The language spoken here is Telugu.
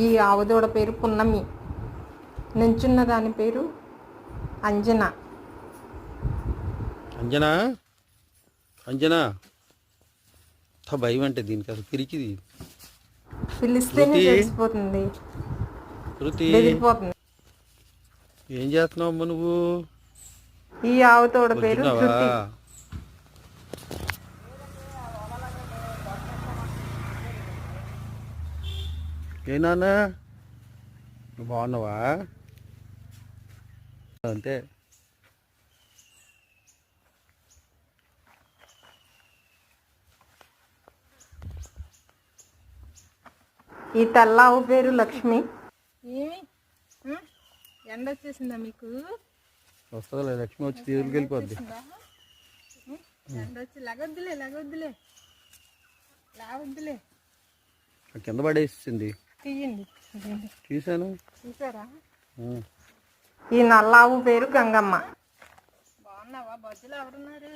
ఈ ఆవు దూడ పేరు పున్నమి. నించున్న దాని పేరు అంజన. అంజనా అంజనా భయం అంటే దీనికి అసలు పిరికిది. పిలిస్తేనే తెలిసిపోతుంది, బెదిరిపోతుంది. ఏం చేస్తున్నావు అమ్మ నువ్వు? ఈ ఆవు దూడ పేరు శృతి. ఏ నాన్న బాగున్నావా? అంతే. ఈ తెల్ల ఆవు పేరు లక్ష్మి. ఏమి ఎండ వచ్చేసిందా మీకు? వస్తుందిలే, లక్ష్మి వచ్చి తీసుకు వెళ్ళిపోద్ది. ఎండ వచ్చి లగొద్దులే లగొద్దులే లావద్దులే. కింద పడేసింది. తీయండి. చూసాను. చూసారా? ఈ నల్ల ఆవు పేరు గంగమ్మ. బాగున్నావా? బజ్జులు ఎవరున్నారు?